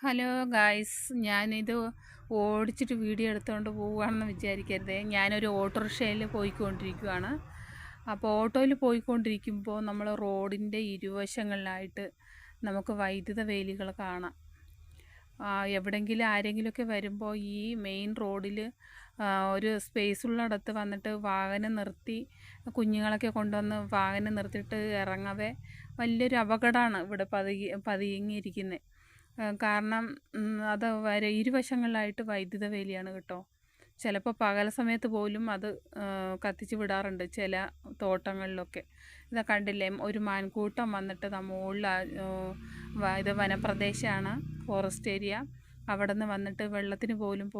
Hello guys, ഞാനിത് ഓടിച്ചിട്ട് video എടുത്തുകൊണ്ട് പോവുകയാണെന്ന് വിചാരിക്കരുതേ. ഞാനൊരു ഓട്ടോറിക്ഷയിൽ പോയിക്കൊണ്ടിരിക്കുകയാണ്. അപ്പോൾ ഓട്ടോയിൽ പോയിക്കൊണ്ടിരിക്കുമ്പോൾ നമ്മൾ റോഡിൻ്റെ ഇരുവശങ്ങളിലായിട്ട് നമുക്ക് വൈദ്യുത വേലികൾ കാണാം. എവിടെയെങ്കിലും ആരെങ്കിലുമൊക്കെ വരുമ്പോൾ ഈ മെയിൻ റോഡിൽ ഒരു സ്പേസ് ഉള്ളിടത്ത് വന്നിട്ട് വാഹനം നിർത്തി കുഞ്ഞുങ്ങളൊക്കെ കൊണ്ടുവന്ന് വാഹനം നിർത്തിയിട്ട് ഇറങ്ങവേ വലിയൊരു അപകടമാണ് ഇവിടെ പതുങ്ങിയിരിക്കുന്നത്. കാരണം അത് ഇരുവശങ്ങളിലായിട്ട് വൈദ്യുത വേലിയാണ് കേട്ടോ. ചിലപ്പോൾ പകൽ സമയത്ത് പോലും അത് കത്തിച്ച് വിടാറുണ്ട് ചില തോട്ടങ്ങളിലൊക്കെ. ഇതാ കണ്ടില്ലേ, ഒരു മാൻകൂട്ടം വന്നിട്ട് മുകളിൽ ഇത് വനപ്രദേശമാണ്, ഫോറസ്റ്റ് ഏരിയ. അവിടെ നിന്ന് വന്നിട്ട് വെള്ളത്തിന് പോലും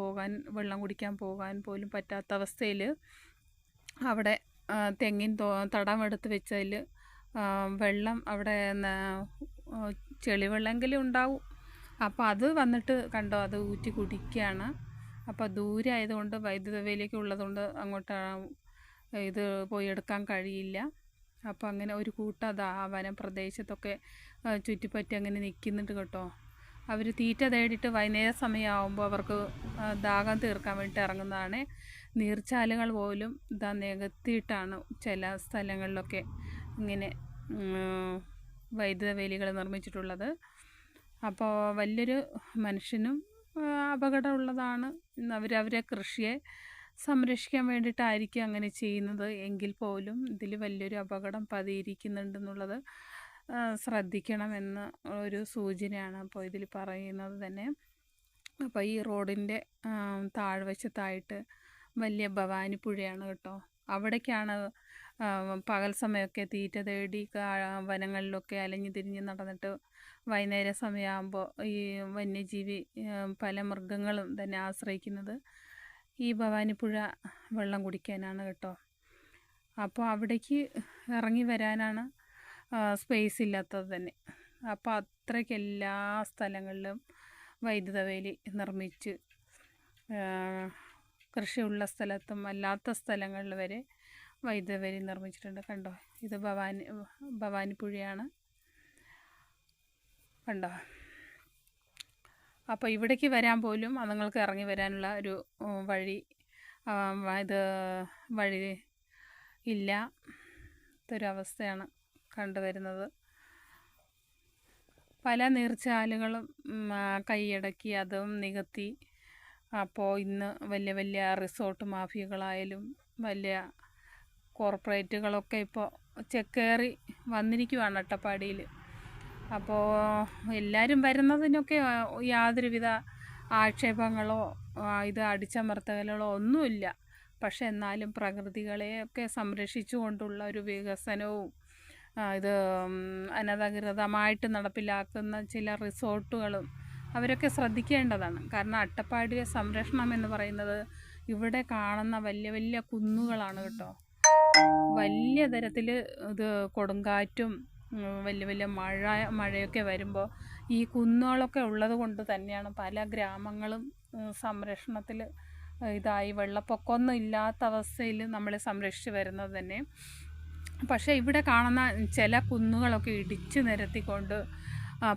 വെള്ളം കുടിക്കാൻ പോകാൻ പോലും പറ്റാത്ത അവസ്ഥയിൽ അവിടെ തെങ്ങിൻ തടമെടുത്ത് വെച്ചതിൽ വെള്ളം അവിടെ ചെളിവെള്ളമെങ്കിലും ഉണ്ടാവും. അപ്പോൾ അത് വന്നിട്ട് കണ്ടോ, അത് ഊറ്റി കുടിക്കുകയാണ്. അപ്പോൾ ദൂരെ ആയതുകൊണ്ട് വൈദ്യുത വേലിയൊക്കെ ഉള്ളതുകൊണ്ട് അങ്ങോട്ട് ഇത് പോയി എടുക്കാൻ കഴിയില്ല. അപ്പോൾ അങ്ങനെ ഒരു കൂട്ടം അത് ആ വനപ്രദേശത്തൊക്കെ ചുറ്റിപ്പറ്റി അങ്ങനെ നിൽക്കുന്നുണ്ട് കേട്ടോ. അവർ തീറ്റ തേടിയിട്ട് വൈകുന്നേര സമയമാകുമ്പോൾ അവർക്ക് ദാഹം തീർക്കാൻ വേണ്ടിയിട്ട് ഇറങ്ങുന്നതാണ്. നീർച്ചാലുകൾ പോലും ഇതാ നികത്തിയിട്ടാണ് ചില സ്ഥലങ്ങളിലൊക്കെ ഇങ്ങനെ വൈദ്യുത വേലികൾ നിർമ്മിച്ചിട്ടുള്ളത്. അപ്പോൾ വലിയൊരു മനുഷ്യനും അപകടമുള്ളതാണ്. അവരവരെ കൃഷിയെ സംരക്ഷിക്കാൻ വേണ്ടിയിട്ടായിരിക്കും അങ്ങനെ ചെയ്യുന്നത് എങ്കിൽ പോലും ഇതിൽ വലിയൊരു അപകടം പതിയിരിക്കുന്നുണ്ടെന്നുള്ളത് ശ്രദ്ധിക്കണമെന്ന് ഒരു സൂചനയാണ് അപ്പോൾ ഇതിൽ പറയുന്നത് തന്നെ. അപ്പോൾ ഈ റോഡിൻ്റെ താഴ്വശത്തായിട്ട് വലിയ ഭവാനിപ്പുഴയാണ് കേട്ടോ. അവിടേക്കാണ് പകൽ സമയമൊക്കെ തീറ്റ തേടി വനങ്ങളിലൊക്കെ അലഞ്ഞു തിരിഞ്ഞ് നടന്നിട്ട് വൈകുന്നേര സമയമാകുമ്പോൾ ഈ വന്യജീവി പല മൃഗങ്ങളും തന്നെ ആശ്രയിക്കുന്നത് ഈ ഭവാനിപ്പുഴ വെള്ളം കുടിക്കാനാണ് കേട്ടോ. അപ്പോൾ അവിടേക്ക് ഇറങ്ങി വരാനാണ് സ്പേസ് ഇല്ലാത്തത് തന്നെ. അപ്പോൾ അത്രയ്ക്ക് എല്ലാ സ്ഥലങ്ങളിലും വൈദ്യുത വേലി നിർമ്മിച്ച് കൃഷിയുള്ള സ്ഥലത്തും അല്ലാത്ത സ്ഥലങ്ങളിൽ വരെ വൈദ്യുത വേലി നിർമ്മിച്ചിട്ടുണ്ട്. കണ്ടോ, ഇത് ഭവാനിപ്പുഴയാണ്, കണ്ടോ. അപ്പോൾ ഇവിടേക്ക് വരാൻ പോലും അതുങ്ങൾക്ക് ഇറങ്ങി വരാനുള്ള ഒരു വഴി ഇല്ല. ഇതൊരവസ്ഥയാണ് കണ്ടുവരുന്നത്. പല നീർച്ചാലുകളും കൈയടക്കി അതും നികത്തി. അപ്പോൾ ഇന്ന് വലിയ വലിയ റിസോർട്ട് മാഫിയകളായാലും വലിയ കോർപ്പറേറ്റുകളൊക്കെ ഇപ്പോൾ ചെക്കേറി വന്നിരിക്കുവാണ് അട്ടപ്പാടിയിൽ. അപ്പോൾ എല്ലാവരും വരുന്നതിനൊക്കെ യാതൊരുവിധ ആക്ഷേപങ്ങളോ ഇത് അടിച്ചമർത്തലുകളോ ഒന്നുമില്ല. പക്ഷെ എന്നാലും പ്രകൃതികളെയൊക്കെ സംരക്ഷിച്ചുകൊണ്ടുള്ള ഒരു വികസനവും ഇത് അനധികൃതമായിട്ട് നടപ്പിലാക്കുന്ന ചില റിസോർട്ടുകളും അവരൊക്കെ ശ്രദ്ധിക്കേണ്ടതാണ്. കാരണം അട്ടപ്പാടിയെ സംരക്ഷണം എന്ന് പറയുന്നത് ഇവിടെ കാണുന്ന വലിയ വലിയ കുന്നുകളാണ് കേട്ടോ. വലിയ തരത്തിൽ ഇത് കൊടുങ്കാറ്റും വലിയ വലിയ മഴയൊക്കെ വരുമ്പോൾ ഈ കുന്നുകളൊക്കെ ഉള്ളത് കൊണ്ട് തന്നെയാണ് പല ഗ്രാമങ്ങളും സംരക്ഷണത്തിൽ ഇതായി വെള്ളപ്പൊക്കമൊന്നും ഇല്ലാത്ത അവസ്ഥയിൽ നമ്മളെ സംരക്ഷിച്ച് വരുന്നത് തന്നെ. പക്ഷേ ഇവിടെ കാണുന്ന ചില കുന്നുകളൊക്കെ ഇടിച്ച് നിരത്തിക്കൊണ്ട്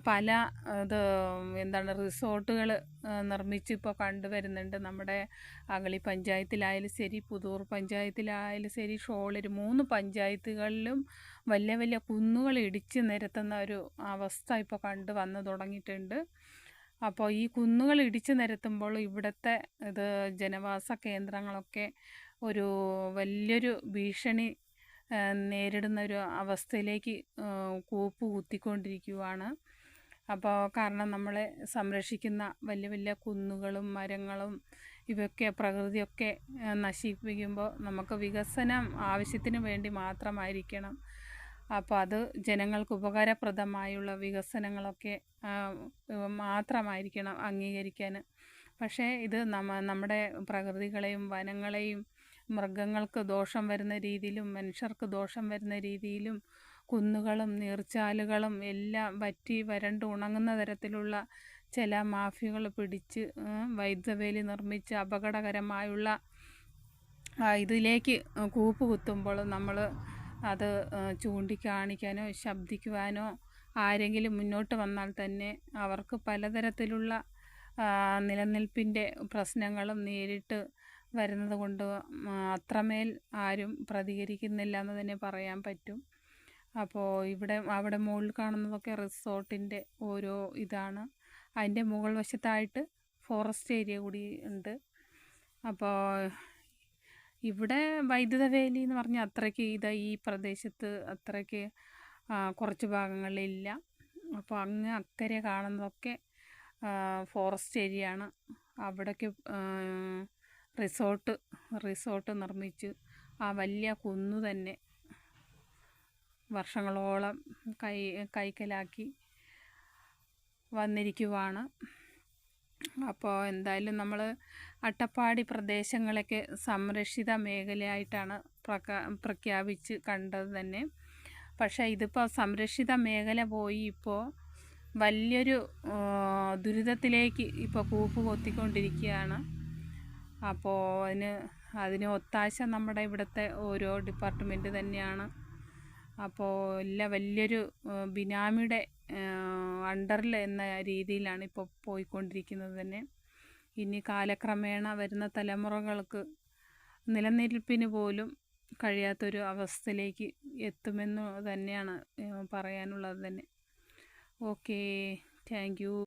പല റിസോർട്ടുകൾ നിർമ്മിച്ച് ഇപ്പോൾ കണ്ടുവരുന്നുണ്ട്. നമ്മുടെ അഗളി പഞ്ചായത്തിലായാലും ശരി, പുതൂർ പഞ്ചായത്തിലായാലും ശരി, ഷോളൂർ 3 പഞ്ചായത്തുകളിലും വലിയ വലിയ കുന്നുകൾ ഇടിച്ച് നിരത്തുന്ന ഒരു അവസ്ഥ ഇപ്പോൾ വന്നു തുടങ്ങിയിട്ടുണ്ട്. അപ്പോൾ ഈ കുന്നുകൾ ഇടിച്ച് നിരത്തുമ്പോൾ ഇവിടുത്തെ ജനവാസ കേന്ദ്രങ്ങളൊക്കെ ഒരു വലിയൊരു ഭീഷണി നേരിടുന്ന ഒരു അവസ്ഥയിലേക്ക് കൂപ്പ് കുത്തിക്കൊണ്ടിരിക്കുകയാണ്. അപ്പോൾ കാരണം നമ്മളെ സംരക്ഷിക്കുന്ന വലിയ വലിയ കുന്നുകളും മരങ്ങളും ഇവയൊക്കെ പ്രകൃതിയൊക്കെ നശിപ്പിക്കുമ്പോൾ നമുക്ക് വികസനം ആവശ്യത്തിന് വേണ്ടി മാത്രമായിരിക്കണം. അപ്പോൾ അത് ജനങ്ങൾക്ക് ഉപകാരപ്രദമായുള്ള വികസനങ്ങളൊക്കെ മാത്രമായിരിക്കണം അംഗീകരിക്കാൻ. പക്ഷേ ഇത് നമ്മുടെ പ്രകൃതികളെയും വനങ്ങളെയും മൃഗങ്ങൾക്ക് ദോഷം വരുന്ന രീതിയിലും മനുഷ്യർക്ക് ദോഷം വരുന്ന രീതിയിലും കുന്നുകളും നീർച്ചാലുകളും എല്ലാം വറ്റി വരണ്ട് ഉണങ്ങുന്ന തരത്തിലുള്ള ചില മാഫിയകൾ പിടിച്ച് വൈദ്യുത വേലി നിർമ്മിച്ച് അപകടകരമായുള്ള ഇതിലേക്ക് കൂപ്പ് കുത്തുമ്പോൾ നമ്മൾ അത് ചൂണ്ടിക്കാണിക്കാനോ ശബ്ദിക്കുവാനോ ആരെങ്കിലും മുന്നോട്ട് വന്നാൽ തന്നെ അവർക്ക് പലതരത്തിലുള്ള നിലനിൽപ്പിൻ്റെ പ്രശ്നങ്ങളും നേരിട്ട് വരുന്നത് കൊണ്ട് അത്രമേൽ ആരും പ്രതികരിക്കുന്നില്ല എന്ന് തന്നെ പറയാൻ പറ്റും. അപ്പോൾ അവിടെ മുകളിൽ കാണുന്നതൊക്കെ റിസോർട്ടിൻ്റെ ഓരോ ഇതാണ്. അതിൻ്റെ മുകൾ വശത്തായിട്ട് ഫോറസ്റ്റ് ഏരിയ കൂടി ഉണ്ട്. അപ്പോൾ ഇവിടെ വൈദ്യുത വേലി എന്ന് പറഞ്ഞാൽ അത്രയ്ക്ക് ഈ പ്രദേശത്ത് അത്രയ്ക്ക് കുറച്ച് ഭാഗങ്ങളിലില്ല. അപ്പോൾ അങ്ങ് അക്കരെ കാണുന്നതൊക്കെ ഫോറസ്റ്റ് ഏരിയ ആണ്. അവിടേക്ക് റിസോർട്ട് നിർമ്മിച്ച് ആ വലിയ കുന്നു തന്നെ വർഷങ്ങളോളം കൈക്കലാക്കി വന്നിരിക്കുവാണ്. അപ്പോൾ എന്തായാലും നമ്മൾ അട്ടപ്പാടി പ്രദേശങ്ങളൊക്കെ സംരക്ഷിത മേഖലയായിട്ടാണ് പ്രഖ്യാപിച്ച് കണ്ടത് തന്നെ. പക്ഷേ ഇതിപ്പോൾ സംരക്ഷിത മേഖല പോയി ഇപ്പോൾ വലിയൊരു ദുരിതത്തിലേക്ക് ഇപ്പോൾ കൂപ്പ് കൊത്തിക്കൊണ്ടിരിക്കുകയാണ്. അപ്പോൾ അതിന് ഒത്താശ നമ്മുടെ ഇവിടുത്തെ ഓരോ ഡിപ്പാർട്ട്മെൻറ്റ് തന്നെയാണ്. അപ്പോൾ വലിയൊരു ബിനാമിയുടെ അണ്ടറിൽ എന്ന രീതിയിലാണ് ഇപ്പോൾ പോയിക്കൊണ്ടിരിക്കുന്നത് തന്നെ. ഇനി കാലക്രമേണ വരുന്ന തലമുറകൾക്ക് നിലനിൽപ്പിന് പോലും കഴിയാത്തൊരു അവസ്ഥയിലേക്ക് എത്തുമെന്ന് തന്നെയാണ് പറയാനുള്ളത് തന്നെ. Okay, thank you.